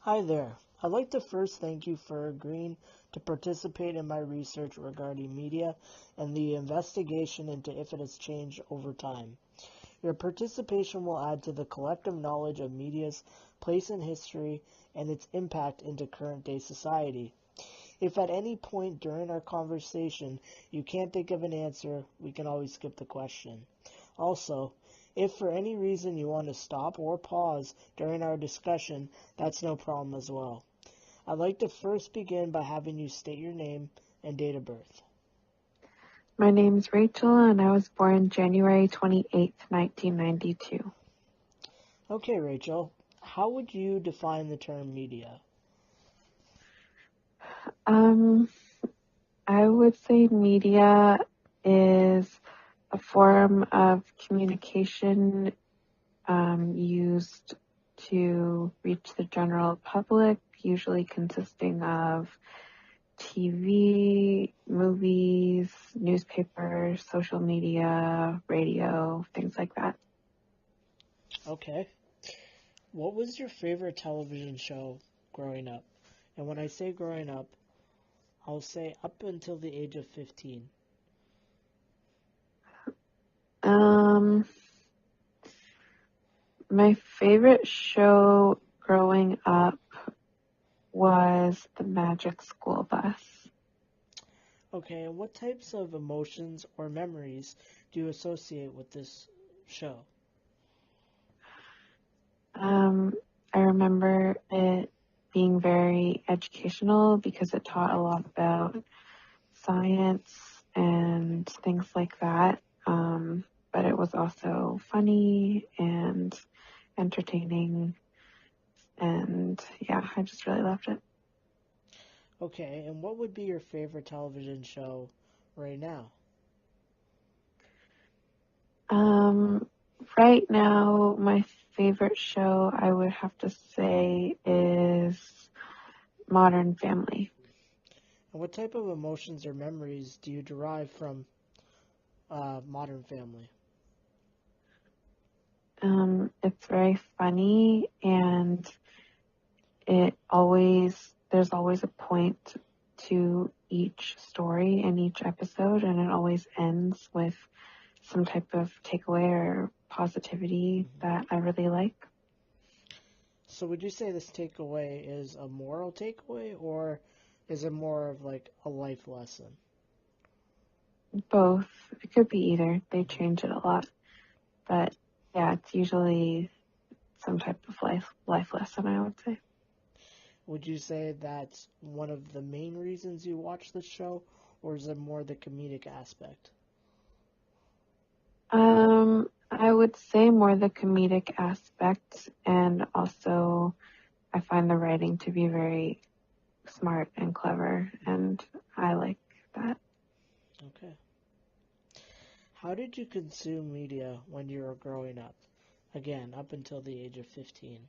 Hi there. I'd like to first thank you for agreeing to participate in my research regarding media and the investigation into if it has changed over time. Your participation will add to the collective knowledge of media's place in history and its impact into current day society. If at any point during our conversation you can't think of an answer, we can always skip the question. Also, if for any reason you want to stop or pause during our discussion, that's no problem as well. I'd like to first begin by having you state your name and date of birth. My name's Rachel, and I was born January 28th, 1992. Okay, Rachel, how would you define the term media? Um, I would say media is a form of communication used to reach the general public, usually consisting of TV, movies, newspapers, social media, radio, things like that. Okay. What was your favorite television show growing up? And when I say growing up, I'll say up until the age of 15. Um, my favorite show growing up was The Magic School Bus. Okay, and what types of emotions or memories do you associate with this show? I remember it being very educational because it taught a lot about science and things like that. But it was also funny and entertaining, and yeah, I just really loved it. Okay, and what would be your favorite television show right now? Um, right now, my favorite show I would have to say is Modern Family. And what type of emotions or memories do you derive from Modern Family? It's very funny and there's always a point to each story in each episode, and it always ends with some type of takeaway or positivity that I really like. So would you say this takeaway is a moral takeaway, or is it more of like a life lesson? Both. It could be either. They change it a lot, but yeah, it's usually some type of life lesson, I would say. Would you say that's one of the main reasons you watch the show, or is it more the comedic aspect? I would say more the comedic aspect, and also I find the writing to be very smart and clever, and I like that. Okay. How did you consume media when you were growing up? Again, up until the age of 15.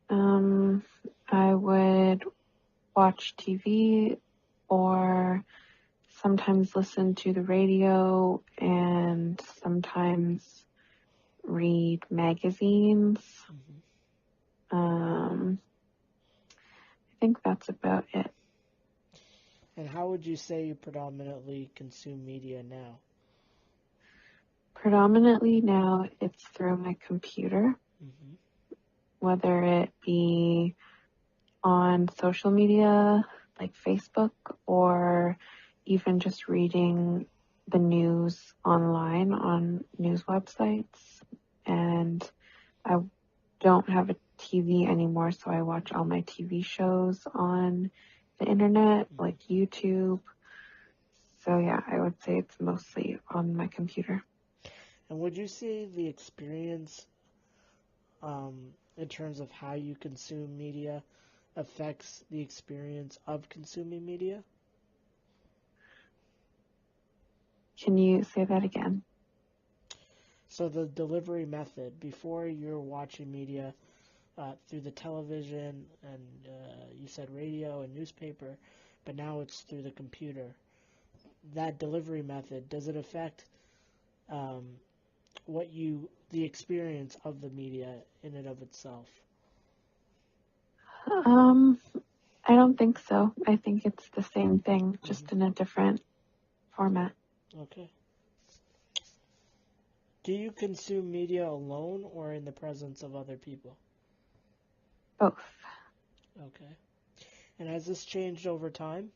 Um, I would watch TV or sometimes listen to the radio and sometimes read magazines. Hmm. Um, I think that's about it. And how would you say you predominantly consume media now? Predominantly now it's through my computer, Hmm. whether it be on social media like Facebook or even just reading the news online on news websites. And I don't have a TV anymore, so I watch all my TV shows on the internet, like YouTube. So yeah, I would say it's mostly on my computer. And would you say the experience, in terms of how you consume media, affects the experience of consuming media? Can you say that again? So the delivery method, before you're watching media through the television and you said radio and newspaper, but now it's through the computer. That delivery method, does it affect the experience of the media in and of itself? Um, I don't think so. I think it's the same thing, Hmm. just in a different format. Okay. Do you consume media alone or in the presence of other people? Both. Okay. And has this changed over time?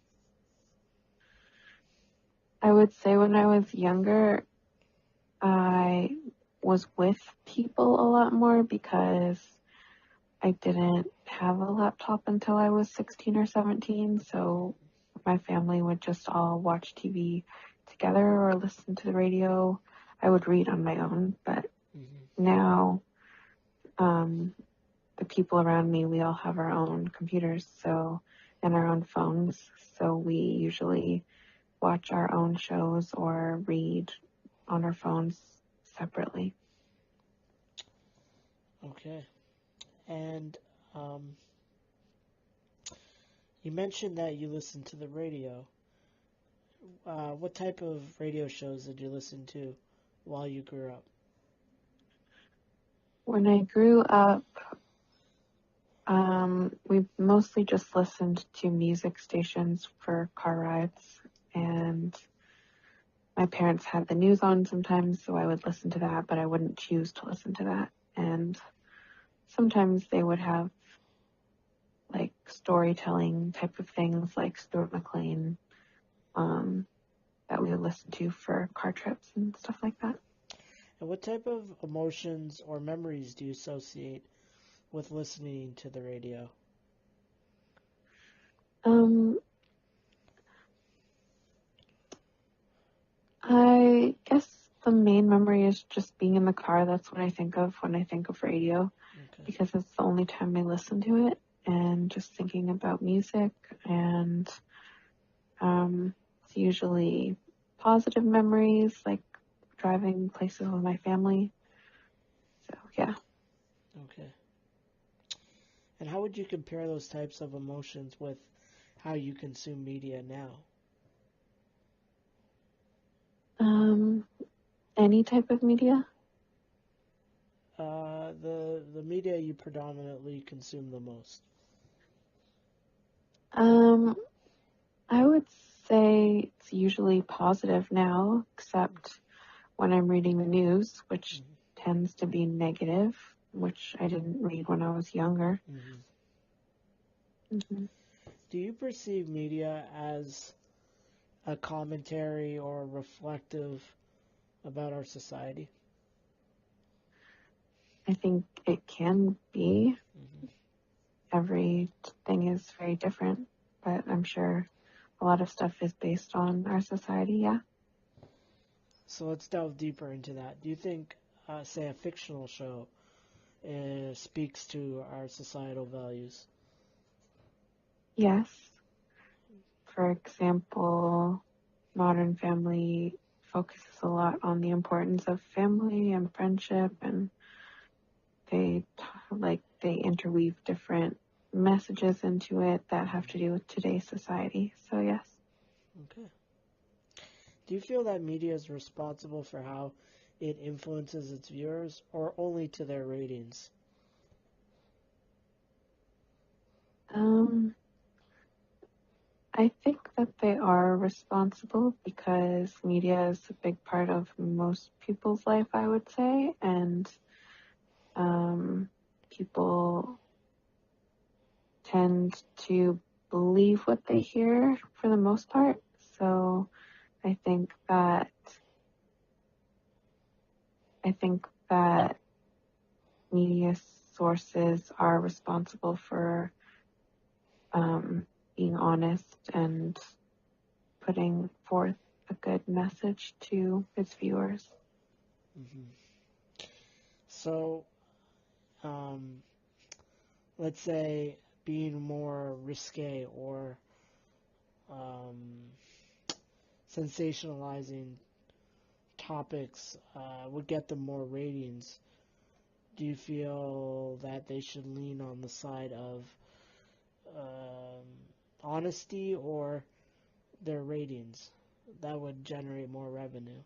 I would say when I was younger, I was with people a lot more because I didn't have a laptop until I was 16 or 17. So my family would just all watch TV together or listen to the radio. I would read on my own, but Hmm. now um, the people around me, we all have our own computers, so and our own phones. So we usually watch our own shows or read on our phones separately. Okay. And um, you mentioned that you listen to the radio. What type of radio shows did you listen to while you grew up? When I grew up, we mostly just listened to music stations for car rides, and my parents had the news on sometimes, so I would listen to that, but I wouldn't choose to listen to that. And sometimes they would have like storytelling type of things like Stuart McLean, um, that we would listen to for car trips and stuff like that. And what type of emotions or memories do you associate with listening to the radio? Um, I guess the main memory is just being in the car. That's what I think of when I think of radio, Okay. because it's the only time I listen to it, and just thinking about music, and it's usually positive memories like driving places with my family. So yeah. Okay. And how would you compare those types of emotions with how you consume media now? Um, any type of media. The media you predominantly consume the most. Um, I would say it's usually positive now, except when I'm reading the news, which Hmm. tends to be negative, which I didn't read when I was younger. Hmm. Hmm. Do you perceive media as a commentary or reflective about our society? I think it can be. Hmm. Everything is very different, but I'm sure a lot of stuff is based on our society, yeah. So let's delve deeper into that. Do you think, say, a fictional show speaks to our societal values? Yes. For example, Modern Family focuses a lot on the importance of family and friendship, and they interweave different messages into it that have to do with today's society. So yes. Okay. Do you feel that media is responsible for how it influences its viewers or only to their ratings? Um, I think that they are responsible because media is a big part of most people's life, I would say, and people tend to believe what they hear for the most part. So I think that I think that media sources are responsible for being honest and putting forth a good message to its viewers. Hmm. So, um, let's say being more risque or um, sensationalizing topics would get them more ratings. Do you feel that they should lean on the side of um, honesty or their ratings? That would generate more revenue.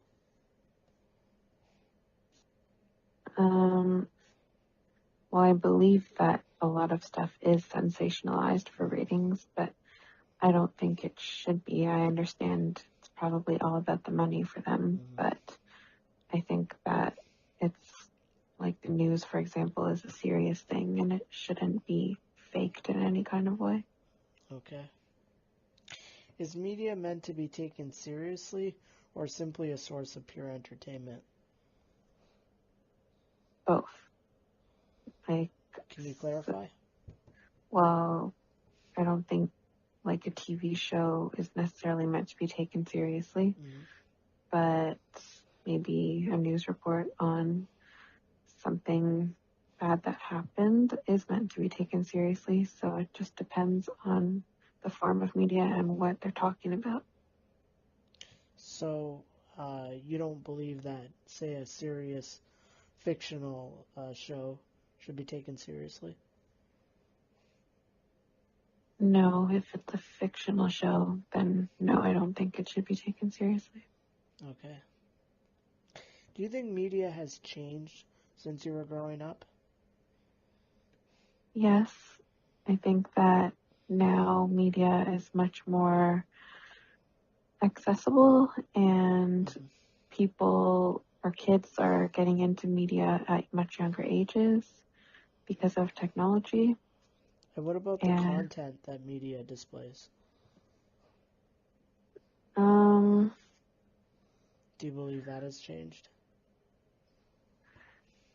Um, Well, I believe that a lot of stuff is sensationalized for ratings, but I don't think it should be. I understand it's probably all about the money for them, but I think that it's like the news, for example, is a serious thing and it shouldn't be faked in any kind of way. Okay. Is media meant to be taken seriously or simply a source of pure entertainment? Both. Like, Can you clarify? well, I don't think like a TV show is necessarily meant to be taken seriously, but maybe a news report on something bad that happened is meant to be taken seriously. So it just depends on the form of media and what they're talking about. So, you don't believe that, say, a serious fictional show should be taken seriously? No, if it's a fictional show, then no, I don't think it should be taken seriously. Okay. Do you think media has changed since you were growing up? Yes, I think that now media is much more accessible and people or kids are getting into media at much younger ages because of technology. And what about the content that media displays? Do you believe that has changed?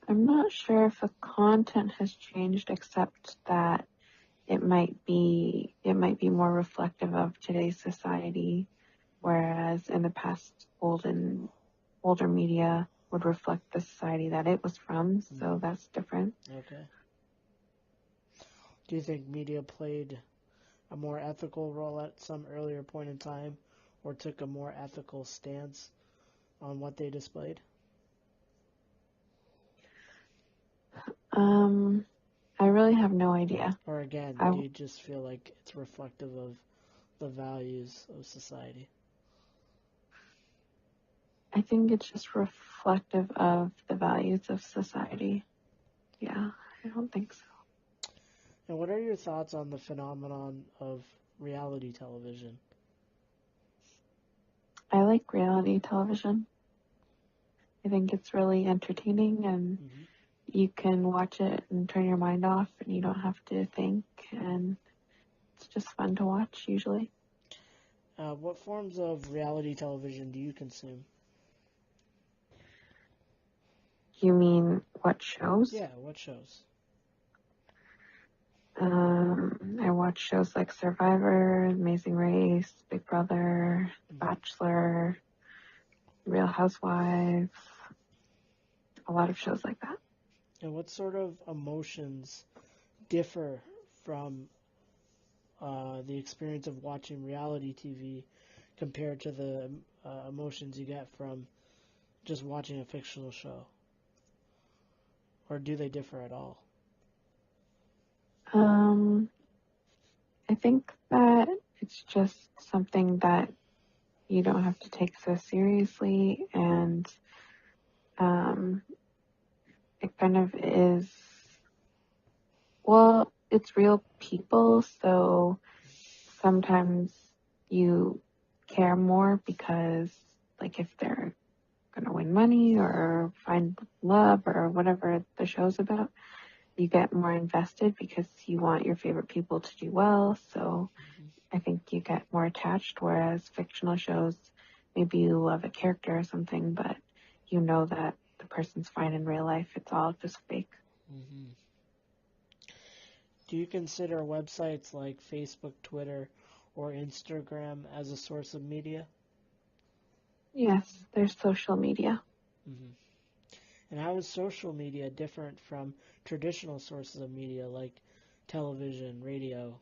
I'm not sure if the content has changed, except that it might be more reflective of today's society, whereas in the past, older media would reflect the society that it was from, so that's different. Okay. Do you think media played a more ethical role at some earlier point in time, or took a more ethical stance on what they displayed? I really have no idea. Or again, do you just feel like it's reflective of the values of society? I think it's just reflective of the values of society. Yeah, I don't think so. And what are your thoughts on the phenomenon of reality television? I like reality television. I think it's really entertaining and you can watch it and turn your mind off and you don't have to think, and it's just fun to watch usually. What forms of reality television do you consume? You mean what shows? Yeah, what shows? I watch shows like Survivor, Amazing Race, Big Brother, The Bachelor, Real Housewives, a lot of shows like that. And what sort of emotions differ from the experience of watching reality TV compared to the emotions you get from just watching a fictional show? Or do they differ at all? I think that it's just something that you don't have to take so seriously, and it kind of is, well, it's real people, so sometimes you care more because, like, if they're gonna win money or find love or whatever the show's about, you get more invested because you want your favorite people to do well. So I think you get more attached, whereas fictional shows, maybe you love a character or something, but you know that the person's fine in real life. It's all just fake. Do you consider websites like Facebook, Twitter, or Instagram as a source of media? Yes, there's social media. And how is social media different from traditional sources of media like television, radio?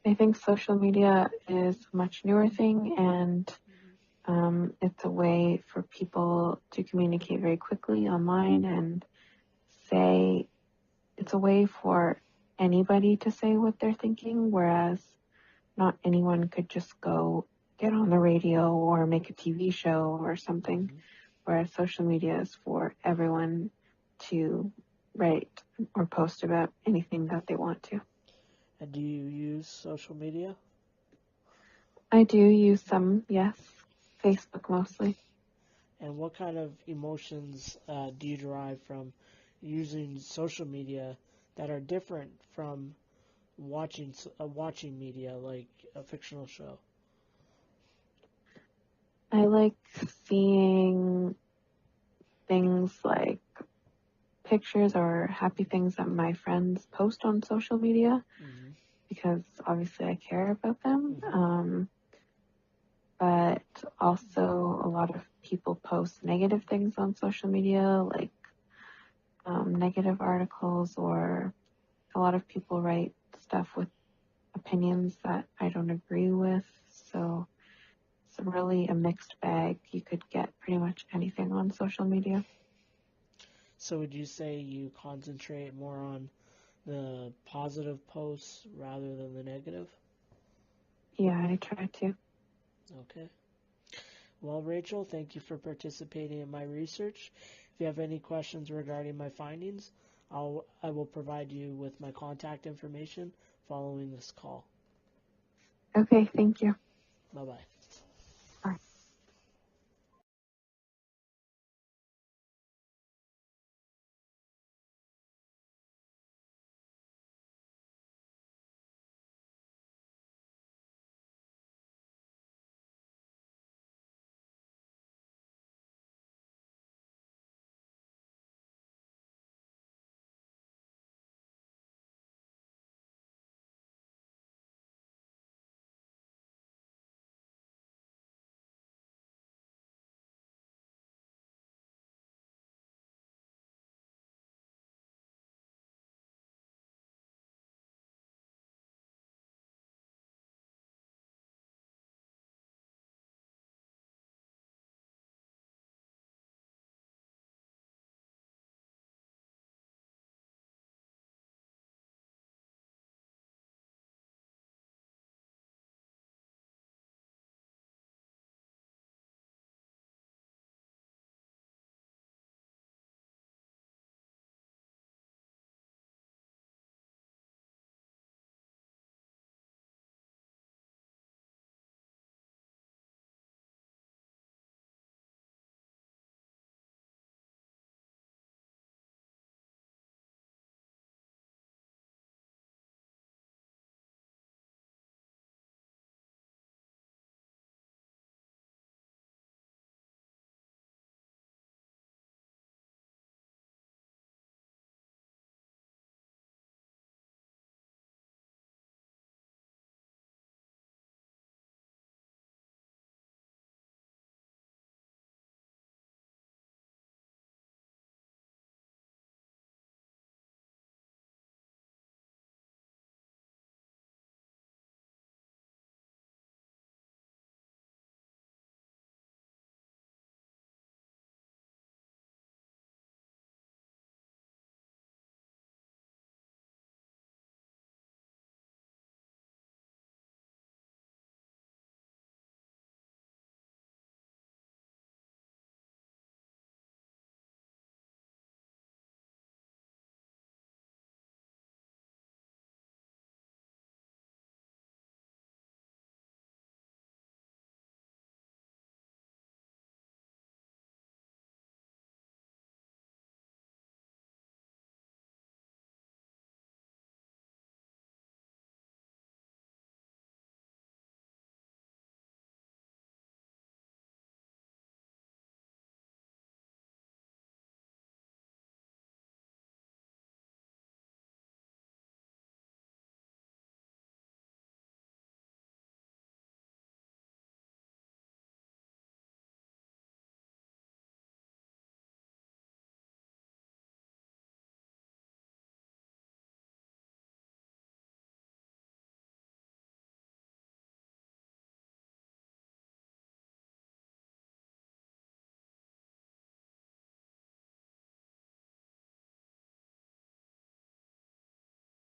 I think social media is a much newer thing, and it's a way for people to communicate very quickly online and say, it's a way for anybody to say what they're thinking, whereas not anyone could just go get on the radio or make a TV show or something, whereas social media is for everyone to write or post about anything that they want to. And do you use social media? I do use some, yes. Facebook mostly. And what kind of emotions do you derive from using social media that are different from watching media like a fictional show? I like seeing things like pictures or happy things that my friends post on social media Mm-hmm. because obviously I care about them. Mm-hmm. But also a lot of people post negative things on social media, like negative articles, or a lot of people write stuff with opinions that I don't agree with. So it's really a mixed bag. You could get pretty much anything on social media. So would you say you concentrate more on the positive posts rather than the negative? Yeah, I try to. Okay. Well, Rachel, thank you for participating in my research. If you have any questions regarding my findings, I will provide you with my contact information following this call. Okay, thank you. Bye bye.